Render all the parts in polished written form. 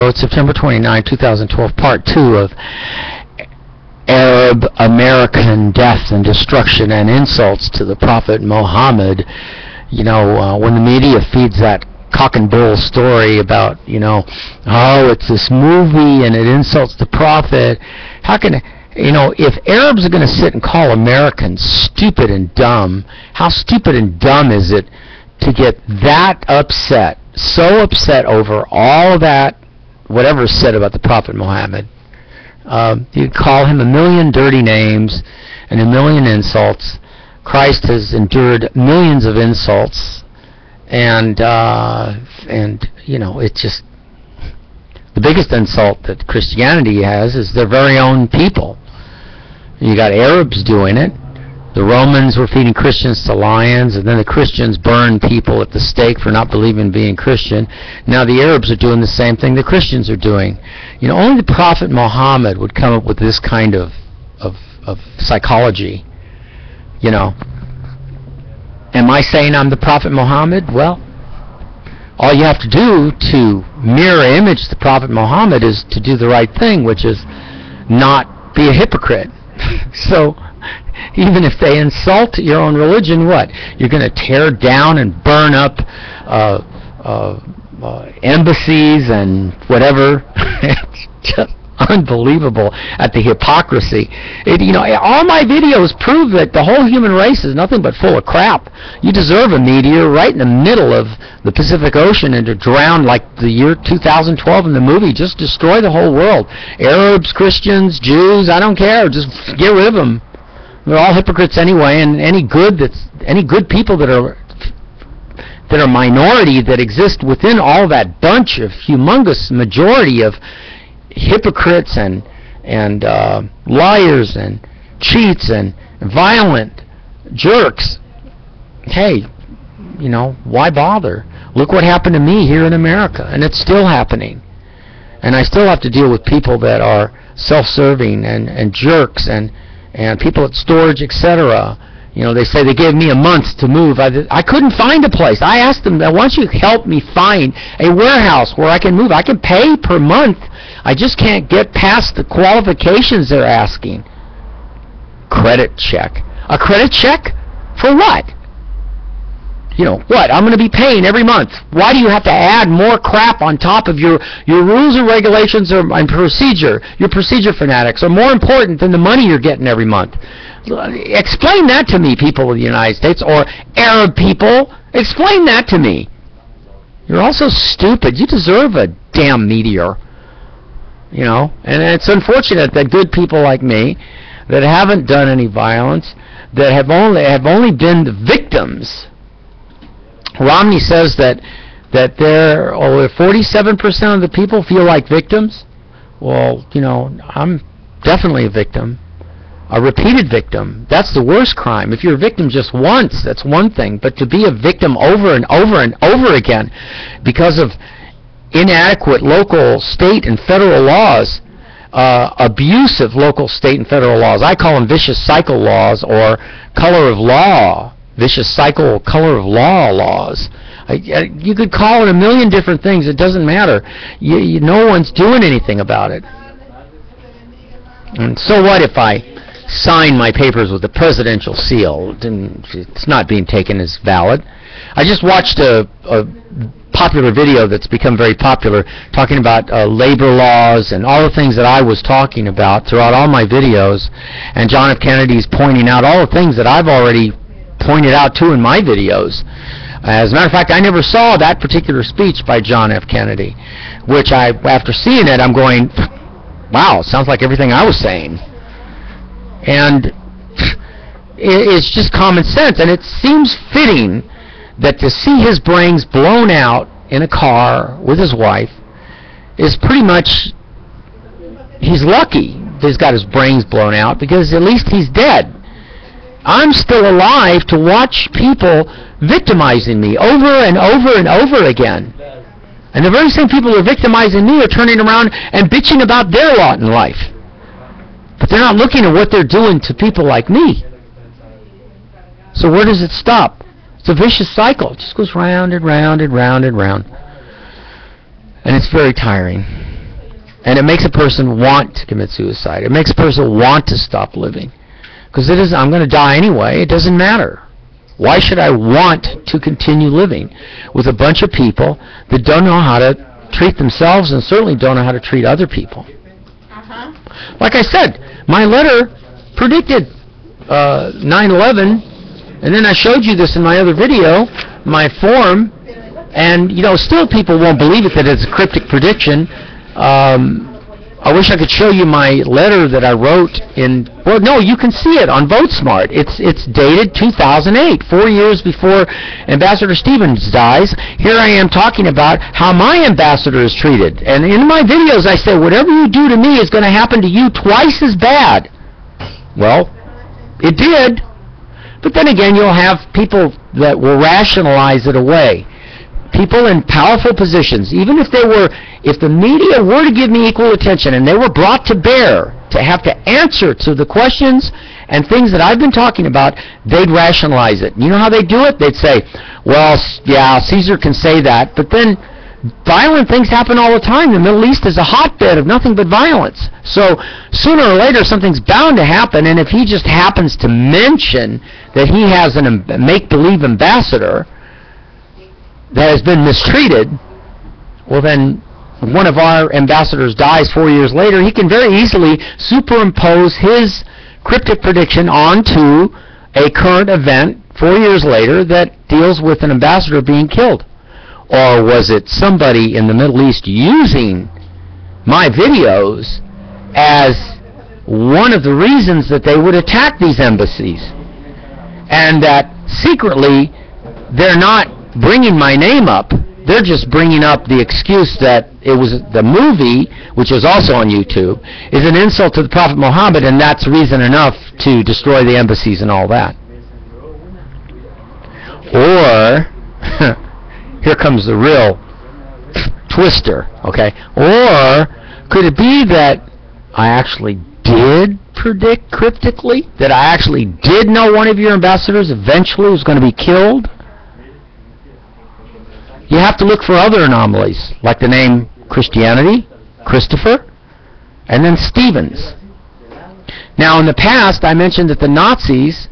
It's September 29, 2012, part 2 of Arab American death and destruction and insults to the Prophet Muhammad. You know, when the media feeds that cock and bull story about, oh, it's this movie and it insults the Prophet, how can, if Arabs are going to sit and call Americans stupid and dumb, how stupid and dumb is it to get that upset, so upset over all of that, whatever is said about the Prophet Muhammad? You call him a million dirty names and a million insults. Christ has endured millions of insults, and it's just the biggest insult that Christianity has is their very own people. You got Arabs doing it. The Romans were feeding Christians to lions, and then the Christians burned people at the stake for not believing in being Christian. Now the Arabs are doing the same thing the Christians are doing. Only the Prophet Muhammad would come up with this kind of psychology. Am I saying I'm the Prophet Muhammad? Well, all you have to do to mirror image the Prophet Muhammad is to do the right thing, which is not be a hypocrite. So even if they insult your own religion, what? You're going to tear down and burn up embassies and whatever. It's just unbelievable at the hypocrisy. All my videos prove that the whole human race is nothing but full of crap. You deserve a meteor right in the middle of the Pacific Ocean and to drown like the year 2012 in the movie. Just destroy the whole world. Arabs, Christians, Jews, I don't care. Just get rid of them. They're all hypocrites anyway, and any good people that are minority that exist within all that bunch of humongous majority of hypocrites and liars and cheats and violent jerks. Hey, why bother? Look what happened to me here in America, and it's still happening. And I still have to deal with people that are self-serving and jerks and people at storage, etc. They say they gave me a month to move. I couldn't find a place. I asked them, why don't you help me find a warehouse where I can move? I can pay per month. I just can't get past the qualifications they're asking. Credit check. A credit check? For what? What? I'm going to be paying every month. Why do you have to add more crap on top of your rules and regulations and procedure? Your procedure fanatics are more important than the money you're getting every month. Explain that to me, people of the United States, or Arab people. Explain that to me. You're also stupid. You deserve a damn meteor. And it's unfortunate that good people like me that haven't done any violence, that have only been the victims. Romney says that 47% of the people feel like victims. Well, I'm definitely a victim. A repeated victim. That's the worst crime. If you're a victim just once, that's one thing. But to be a victim over and over and over again because of inadequate local, state, and federal laws, abusive local, state, and federal laws. I call them vicious cycle laws or color of law. Vicious cycle, color of law laws. You could call it a million different things. It doesn't matter. No one's doing anything about it. And so what if I sign my papers with the presidential seal? It's not being taken as valid. I just watched a popular video that's become very popular talking about labor laws and all the things that I was talking about throughout all my videos. And John F. Kennedy's pointing out all the things that I've already pointed out too in my videos. As a matter of fact, I never saw that particular speech by John F. Kennedy, which after seeing it, I'm going, wow, sounds like everything I was saying. And it's just common sense, and it seems fitting that to see his brains blown out in a car with his wife is pretty much, he's lucky that he's got his brains blown out, because at least he's dead. I'm still alive to watch people victimizing me over and over and over again. And the very same people who are victimizing me are turning around and bitching about their lot in life. But they're not looking at what they're doing to people like me. So where does it stop? It's a vicious cycle. It just goes round and round and round and round. And it's very tiring. And it makes a person want to commit suicide. It makes a person want to stop living. Because I'm going to die anyway. It doesn't matter. Why should I want to continue living with a bunch of people that don't know how to treat themselves and certainly don't know how to treat other people? Like I said, my letter predicted 9/11, and then I showed you this in my other video, my form, and still people won't believe it that it's a cryptic prediction. I wish I could show you my letter that I wrote well, no, you can see it on VoteSmart. It's dated 2008, 4 years before Ambassador Stevens dies. Here I am talking about how my ambassador is treated. And in my videos I say, whatever you do to me is going to happen to you twice as bad. Well, it did. But then again, you'll have people that will rationalize it away. People in powerful positions, even if the media were to give me equal attention and they were brought to bear to have to answer to the questions and things that I've been talking about, they'd rationalize it. You know how they do it? They'd say, well, yeah, Caesar can say that, but then violent things happen all the time. The Middle East is a hotbed of nothing but violence. So sooner or later something's bound to happen, and if he just happens to mention that he has a make-believe ambassador that has been mistreated, well then one of our ambassadors dies 4 years later, he can very easily superimpose his cryptic prediction onto a current event 4 years later that deals with an ambassador being killed. Or was it somebody in the Middle East using my videos as one of the reasons that they would attack these embassies? And that secretly they're not bringing my name up, they're just bringing up the excuse that it was the movie, which is also on YouTube, is an insult to the Prophet Muhammad, and that's reason enough to destroy the embassies and all that. Or, here comes the real twister, okay? Or, could it be that I actually did predict cryptically, that I actually did know one of your ambassadors eventually was going to be killed? You have to look for other anomalies, like the name Christianity, Christopher, and then Stevens. Now, in the past, I mentioned that the Nazis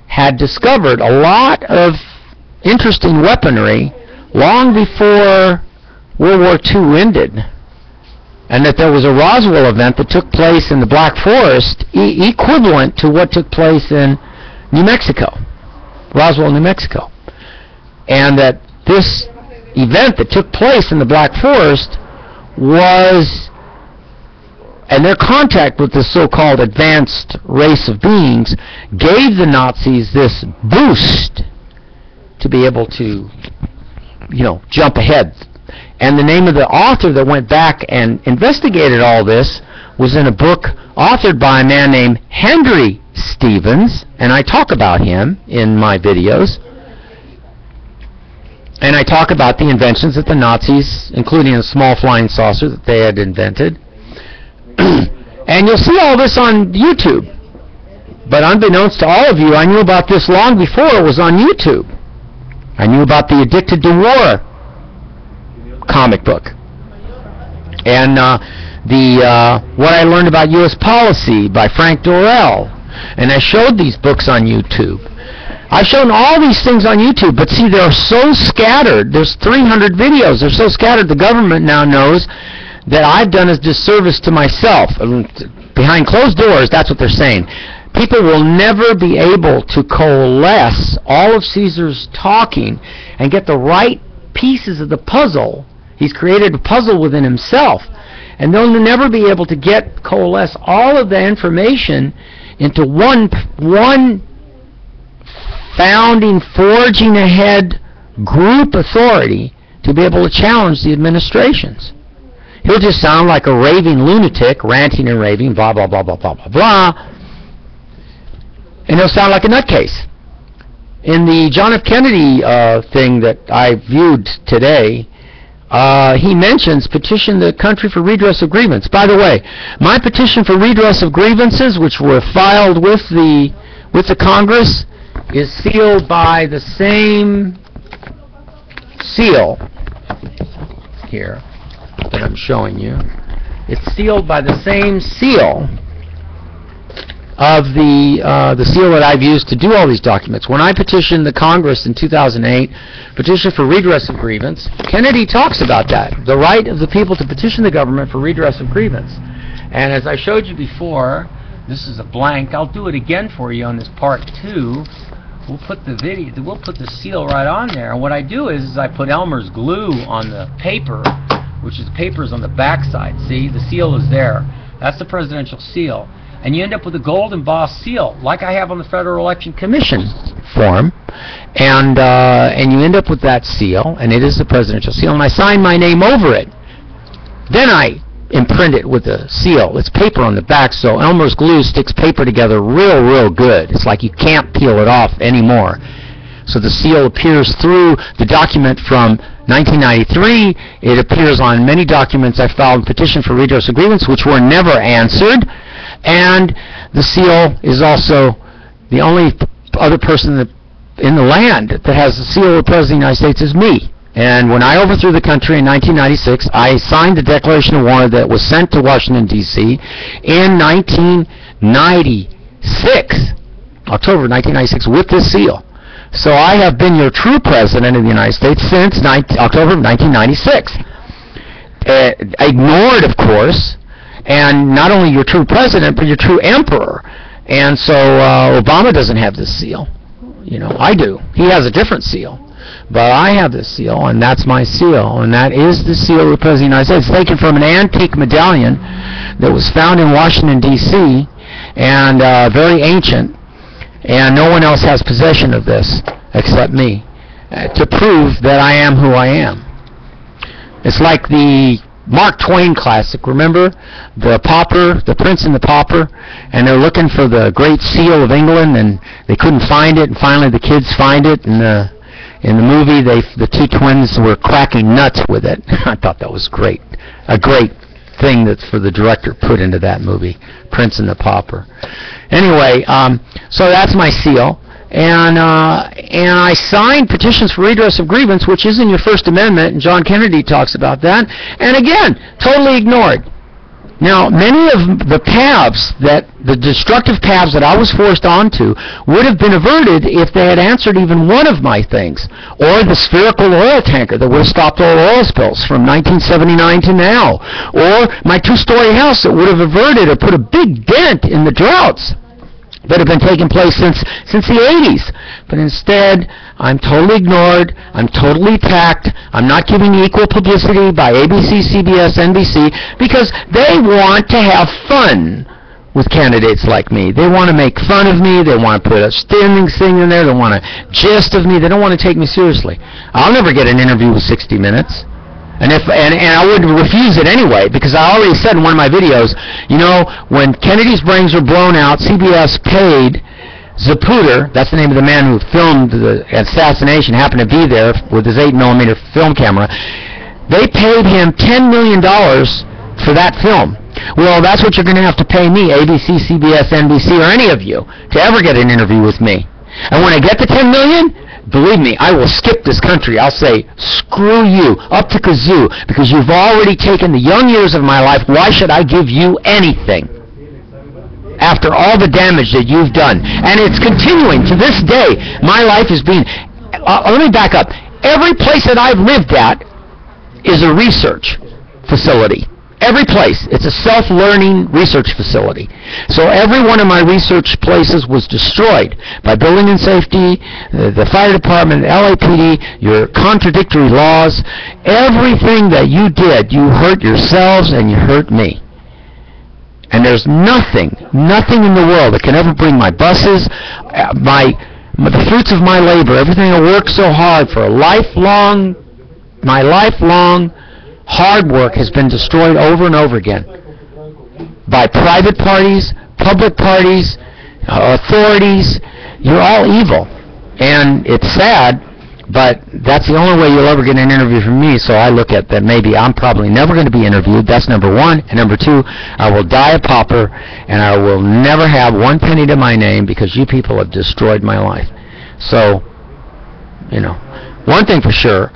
had discovered a lot of interesting weaponry long before World War II ended, and that there was a Roswell event that took place in the Black Forest equivalent to what took place in New Mexico, Roswell, New Mexico, and that this event that took place in the Black Forest was, and their contact with the so-called advanced race of beings gave the Nazis this boost to be able to, jump ahead. And the name of the author that went back and investigated all this was in a book authored by a man named Henry Stevens, and I talk about him in my videos. And I talk about the inventions that the Nazis, including a small flying saucer that they had invented. And you'll see all this on YouTube. But unbeknownst to all of you, I knew about this long before it was on YouTube. I knew about the Addicted to War comic book. And what I learned about U.S. policy by Frank Dorrell. And I showed these books on YouTube. I've shown all these things on YouTube, but see, they're so scattered. There's 300 videos. They're so scattered, the government now knows that I've done a disservice to myself. Behind closed doors, that's what they're saying. People will never be able to coalesce all of Caesar's talking and get the right pieces of the puzzle. He's created a puzzle within himself. And they'll never be able to coalesce all of the information into one founding, forging ahead group authority to be able to challenge the administrations. He'll just sound like a raving lunatic, ranting and raving, blah, blah, blah, blah, blah, blah, blah. And he'll sound like a nutcase. In the John F. Kennedy thing that I viewed today, he mentions petition the country for redress of grievance. By the way, my petition for redress of grievances, which were filed with the Congress, is sealed by the same seal here that I'm showing you. It's sealed by the same seal of the seal that I've used to do all these documents. When I petitioned the Congress in 2008, petition for redress of grievance, Kennedy talks about that, the right of the people to petition the government for redress of grievance. And as I showed you before, this is a blank. I'll do it again for you on this part 2. We'll put the seal right on there. And what I do is I put Elmer's glue on the paper, which is the paper's on the back side. See, the seal is there. That's the presidential seal. And you end up with a gold embossed seal, like I have on the Federal Election Commission form. And you end up with that seal, and it is the presidential seal. And I sign my name over it. Then I imprint it with a seal. It's paper on the back, so Elmer's glue sticks paper together real good. It's like you can't peel it off anymore. So the seal appears through the document from 1993. It appears on many documents I filed petition for redress of grievance, which were never answered. And the seal is also the only other person in the land that has the seal of the President of the United States is me. And when I overthrew the country in 1996, I signed the declaration of war that was sent to Washington, D.C. in 1996, October 1996, with this seal. So I have been your true President of the United States since October of 1996. Ignored, of course, and not only your true President, but your true Emperor. And so Obama doesn't have this seal. You know, I do. He has a different seal. But I have this seal, and that's my seal, and that is the seal of the President of the United States. It's taken from an antique medallion that was found in Washington, D.C., and very ancient, and no one else has possession of this except me, to prove that I am who I am. It's like the Mark Twain classic, remember? The pauper, the prince and the pauper, and they're looking for the great seal of England, and they couldn't find it, and finally the kids find it, and in the movie, the two twins were cracking nuts with it. I thought that was great. A great thing that for the director put into that movie, Prince and the Pauper. Anyway, so that's my seal. And I signed petitions for redress of grievance, which is in your First Amendment, and John Kennedy talks about that. And again, totally ignored. Now, many of the paths the destructive paths that I was forced onto would have been averted if they had answered even one of my things. Or the spherical oil tanker that would have stopped all oil spills from 1979 to now. Or my two-story house that would have averted or put a big dent in the droughts that have been taking place since the 80s. But instead, I'm totally ignored, I'm totally attacked, I'm not giving equal publicity by ABC, CBS, NBC, because they want to have fun with candidates like me. They want to make fun of me, they want to put a standing thing in there, they want to gist of me, they don't want to take me seriously. I'll never get an interview with 60 Minutes. And I would refuse it anyway, because I already said in one of my videos, you know, when Kennedy's brains were blown out, CBS paid Zapruder, that's the name of the man who filmed the assassination, happened to be there with his 8mm film camera, they paid him $10 million for that film. Well, that's what you're going to have to pay me, ABC, CBS, NBC, or any of you, to ever get an interview with me. And when I get the $10 million, believe me, I will skip this country. I'll say, screw you, up to kazoo, because you've already taken the young years of my life. Why should I give you anything after all the damage that you've done? And it's continuing to this day. My life is being... let me back up. Every place that I've lived at is a research facility. Every place. It's a self-learning research facility. So every one of my research places was destroyed by building and safety, the fire department, LAPD, your contradictory laws. Everything that you did, you hurt yourselves and you hurt me. And there's nothing in the world that can ever bring my buses, the fruits of my labor, everything I worked so hard for, my lifelong hard work has been destroyed over and over again by private parties, public parties, authorities. You're all evil. And it's sad, but that's the only way you'll ever get an interview from me, so I look at that maybe I'm probably never going to be interviewed. That's number one. And number two, I will die a pauper, and I will never have one penny to my name because you people have destroyed my life. So, you know, one thing for sure,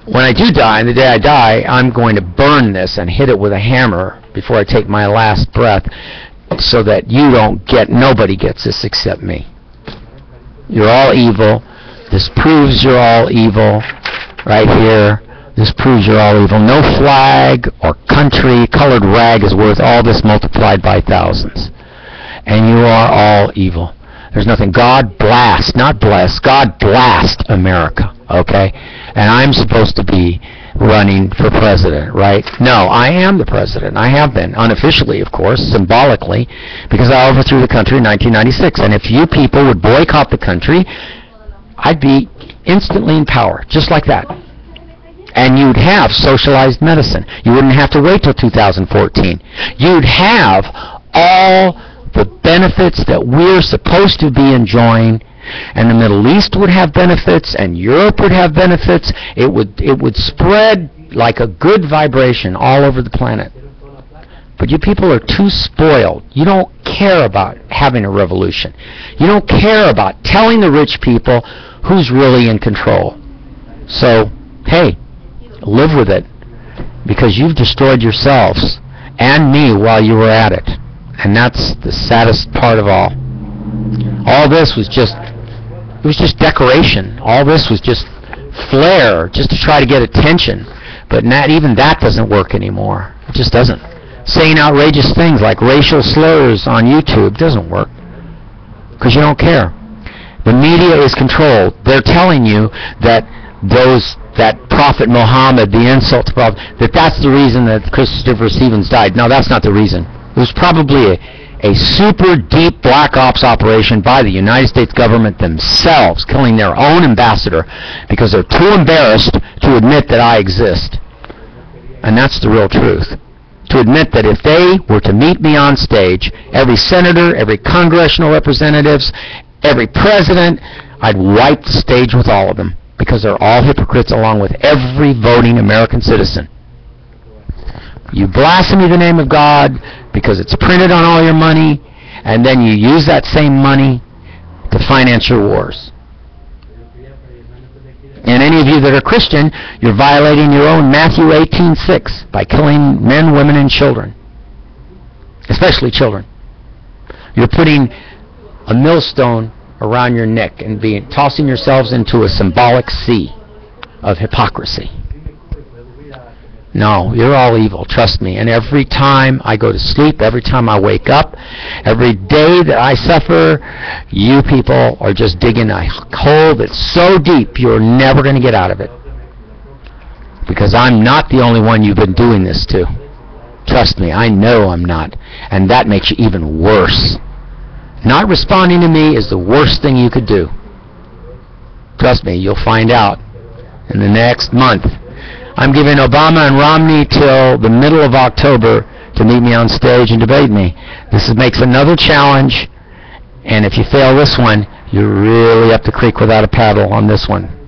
when I do die, the day I die, I'm going to burn this and hit it with a hammer before I take my last breath, so that nobody gets this except me. You're all evil. This proves you're all evil right here. This proves you're all evil. No flag or country, colored rag is worth all this multiplied by thousands. And you are all evil. There's nothing. God blast, not bless, God blast America, okay? And I'm supposed to be running for president, right? No, I am the president. I have been, unofficially, of course, symbolically, because I overthrew the country in 1996. And if you people would boycott the country, I'd be instantly in power, just like that. And you'd have socialized medicine. You wouldn't have to wait till 2014. You'd have all the benefits that we're supposed to be enjoying, and the Middle East would have benefits, and Europe would have benefits. It would spread like a good vibration all over the planet. But you people are too spoiled. You don't care about having a revolution. You don't care about telling the rich people who's really in control. So, hey, live with it, because you've destroyed yourselves and me while you were at it. And that's the saddest part of all. All this was just decoration. All this was just flair, just to try to get attention. But not even that doesn't work anymore. It just doesn't. Saying outrageous things like racial slurs on YouTube doesn't work, because you don't care. The media is controlled. They're telling you that Prophet Muhammad, the insult to Prophet, that's the reason that Christopher Stevens died. No, that's not the reason. It was probably a super deep black ops operation by the United States government themselves, killing their own ambassador because they're too embarrassed to admit that I exist. And that's the real truth. To admit that if they were to meet me on stage, every senator, every congressional representatives, every president, I'd wipe the stage with all of them, because they're all hypocrites along with every voting American citizen. You blaspheme the name of God because it's printed on all your money, and then you use that same money to finance your wars. And any of you that are Christian, you're violating your own Matthew 18:6 by killing men, women, and children, especially children. You're putting a millstone around your neck and tossing yourselves into a symbolic sea of hypocrisy. No, you're all evil, trust me. And every time I go to sleep, every time I wake up, every day that I suffer, you people are just digging a hole that's so deep you're never going to get out of it. Because I'm not the only one you've been doing this to. Trust me, I know I'm not. And that makes you even worse. Not responding to me is the worst thing you could do. Trust me, you'll find out in the next month. I'm giving Obama and Romney till the middle of October to meet me on stage and debate me. This makes another challenge, and if you fail this one, you're really up the creek without a paddle on this one.